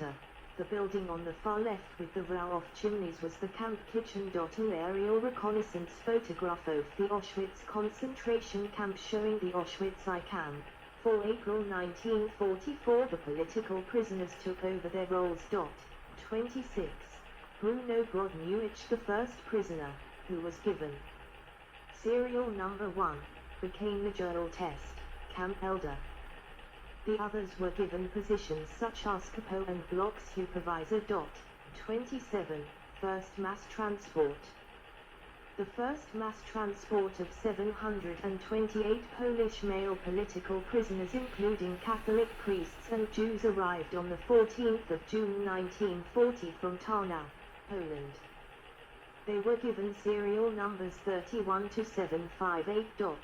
kilometer. The building on the far left with the row of chimneys was the camp kitchen. An aerial reconnaissance photograph of the Auschwitz concentration camp showing the Auschwitz I camp. For April 1944 the political prisoners took over their roles. 26. Bruno Brodniewicz, the first prisoner, who was given serial number 1, became the journal test, camp elder. The others were given positions such as capo and block supervisor. 27. First mass transport. The first mass transport of 728 Polish male political prisoners including Catholic priests and Jews arrived on the 14th of June 1940 from Tarnow, Poland. They were given serial numbers 31 to 758.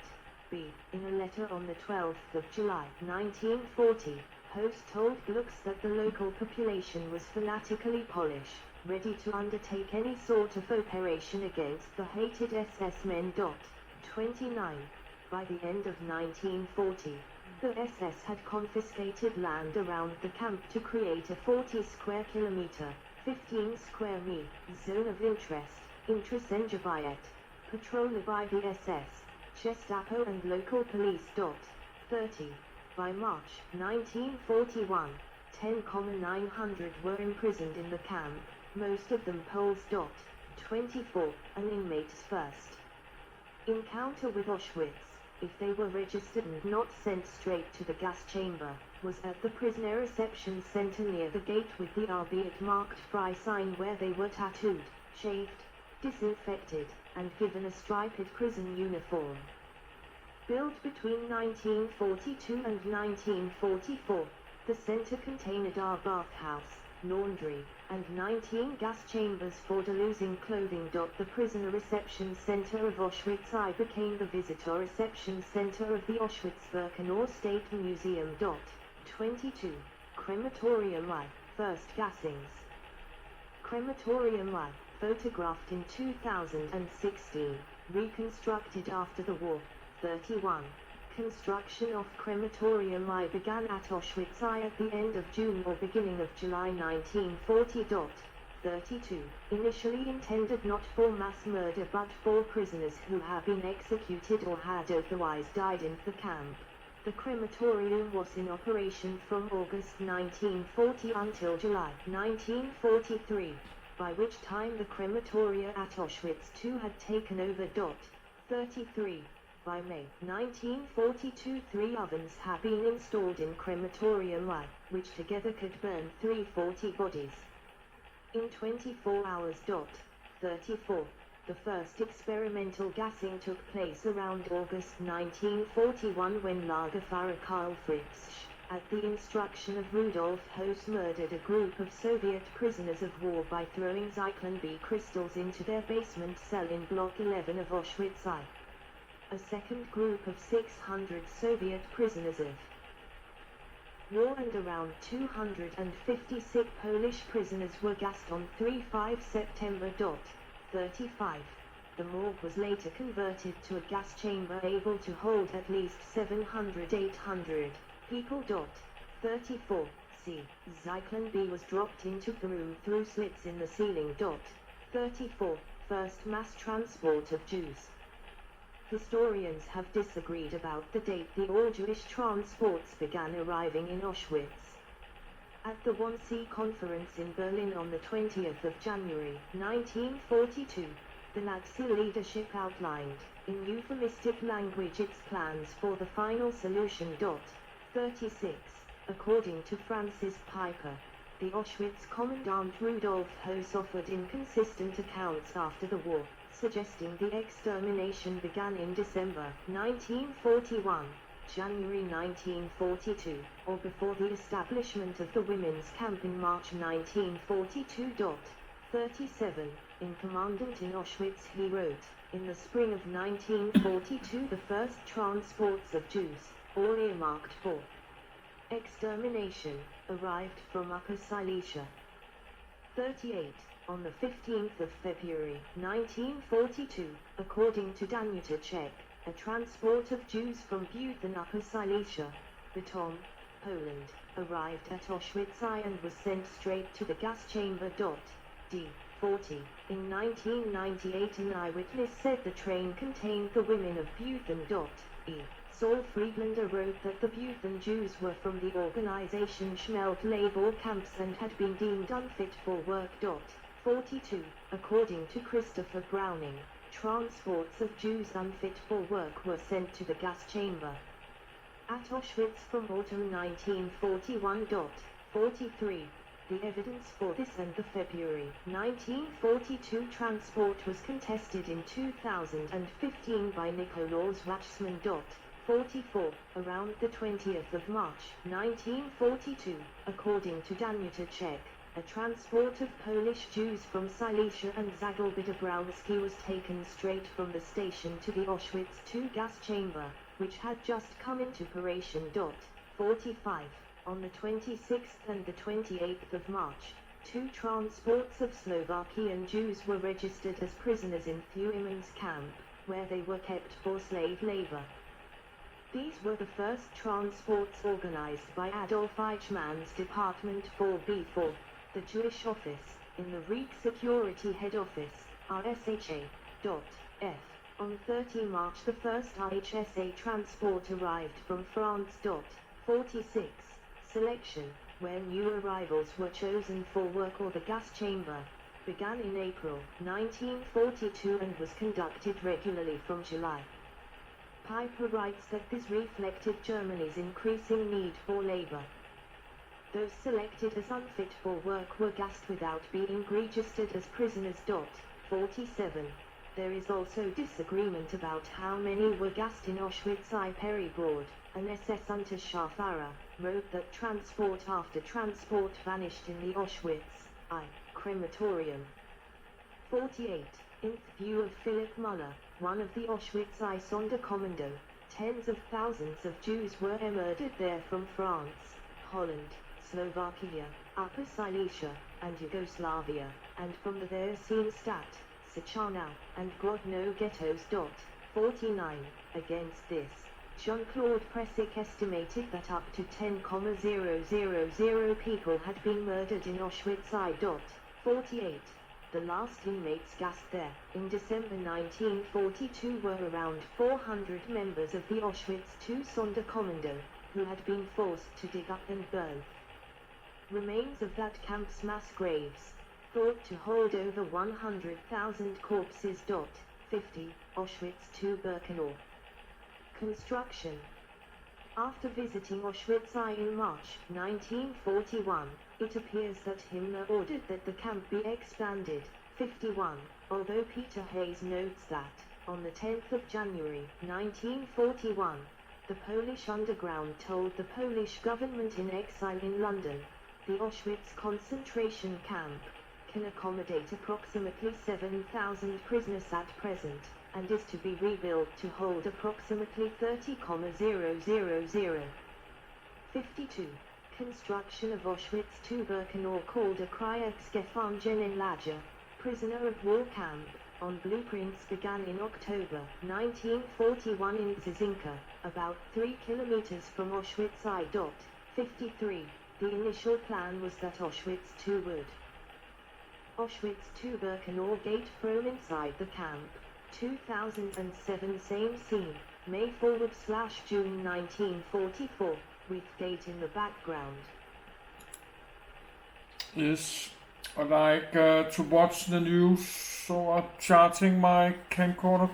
B. In a letter on the 12th of July 1940, Post told Glux that the local population was fanatically Polish, ready to undertake any sort of operation against the hated SS men. 29. By the end of 1940, the SS had confiscated land around the camp to create a 40 square kilometer, 15 square mi, zone of interest, Intrasenjoviet, patrolled by the SS, Gestapo and local police. 30. By March 1941, 10,900 were imprisoned in the camp, most of them Poles. 24. An inmate's first encounter with Auschwitz, if they were registered and not sent straight to the gas chamber, was at the prisoner reception center near the gate with the albeit marked Fry sign where they were tattooed, shaved, disinfected, and given a striped prison uniform. Built between 1942 and 1944, the center contained a bathhouse, laundry, and 19 gas chambers for delosing clothing. The prisoner reception center of Auschwitz I became the visitor reception center of the Auschwitz-Birkenau State Museum. 22. Crematorium I, first gassings. Crematorium I, photographed in 2016, reconstructed after the war. 31. Construction of crematorium I began at Auschwitz I at the end of June or beginning of July 1940. 32. Initially intended not for mass murder but for prisoners who had been executed or had otherwise died in the camp. The crematorium was in operation from August 1940 until July 1943, by which time the crematoria at Auschwitz II had taken over. 33. By May 1942 3 ovens had been installed in crematorium I, which together could burn 340 bodies in 24 hours. 34. The first experimental gassing took place around August 1941 when Lagerfahrer Karl Fritz, at the instruction of Rudolf Höss, murdered a group of Soviet prisoners of war by throwing Zyklon B crystals into their basement cell in Block 11 of Auschwitz I. A second group of 600 Soviet prisoners of war and around 250 sick Polish prisoners were gassed on 3-5 September. 35. The morgue was later converted to a gas chamber able to hold at least 700-800 people. 34. C. Zyklon B was dropped into the room through slits in the ceiling. 34. First mass transport of Jews. Historians have disagreed about the date the all-Jewish transports began arriving in Auschwitz. At the 1C conference in Berlin on the 20th of January 1942, the Nazi leadership outlined, in euphemistic language, its plans for the final solution. 36. According to Francis Piper, the Auschwitz commandant Rudolf Höss offered inconsistent accounts after the war, suggesting the extermination began in December 1941, January 1942, or before the establishment of the women's camp in March 1942. 37. In Commandant in Auschwitz he wrote, in the spring of 1942 the first transports of Jews, all earmarked for extermination, arrived from Upper Silesia. 38. On the 15th of February 1942, according to Danuta Czech, a transport of Jews from Butte in Upper Silesia, Baton Poland, arrived at Auschwitz I and was sent straight to the gas chamber. D40. In 1998 an eyewitness said the train contained the women of Buchen. E. Saul Friedlander wrote that the Buchen Jews were from the organization Schmelt labor camps and had been deemed unfit for work. 42. According to Christopher Browning, transports of Jews unfit for work were sent to the gas chamber at Auschwitz from autumn 1941. 43. The evidence for this and the February 1942 transport was contested in 2015 by Nikolaus Wachsman. 44. Around the 20th of March 1942, according to Danuta Czech, a transport of Polish Jews from Silesia and Zagłębie-Browski was taken straight from the station to the Auschwitz II gas chamber, which had just come into operation. 45. On the 26th and the 28th of March, 2 transports of Slovakian Jews were registered as prisoners in Theumen's camp, where they were kept for slave labor. These were the first transports organized by Adolf Eichmann's Department 4B4, the Jewish office, in the Reich Security Head Office, RSHA. F. On 30 March the first IHSA transport arrived from France. 46. Selection, where new arrivals were chosen for work or the gas chamber, began in April 1942 and was conducted regularly from July. Piper writes that this reflected Germany's increasing need for labor. Those selected as unfit for work were gassed without being registered as prisoners. 47. There is also disagreement about how many were gassed in Auschwitz I. Perry Broad, an SS Unterscharführer, wrote that transport after transport vanished in the Auschwitz I. crematorium. 48. In view of Philip Muller, one of the Auschwitz I Sonderkommando, tens of thousands of Jews were murdered there from France, Holland, Slovakia, Upper Silesia, and Yugoslavia, and from the there seen Stat, Sachana, and Grodno ghettos. 49. Against this, Jean-Claude Pressic estimated that up to 10,000 people had been murdered in Auschwitz I. 48. The last inmates gassed there, in December 1942, were around 400 members of the Auschwitz II Sonderkommando, who had been forced to dig up and burn. Remains of that camp's mass graves, thought to hold over 100,000 corpses. 50. Auschwitz II Birkenau. Construction. After visiting Auschwitz I in March 1941, it appears that Himmler ordered that the camp be expanded. 51. Although Peter Hayes notes that, on the 10th of January 1941, the Polish underground told the Polish government in exile in London, the Auschwitz concentration camp can accommodate approximately 7,000 prisoners at present, and is to be rebuilt to hold approximately 30,000. 52. Construction of Auschwitz II Birkenau called a Kriegsgefangenenlager, prisoner of war camp, on blueprints began in October 1941 in Zizinka, about 3 kilometers from Auschwitz I. 53. The initial plan was that Auschwitz II would Auschwitz II Birkenau gate from inside the camp. 2007 same scene, May / June 1944, with gate in the background. Yes, I like to watch the news, so I'm charging my camcorder.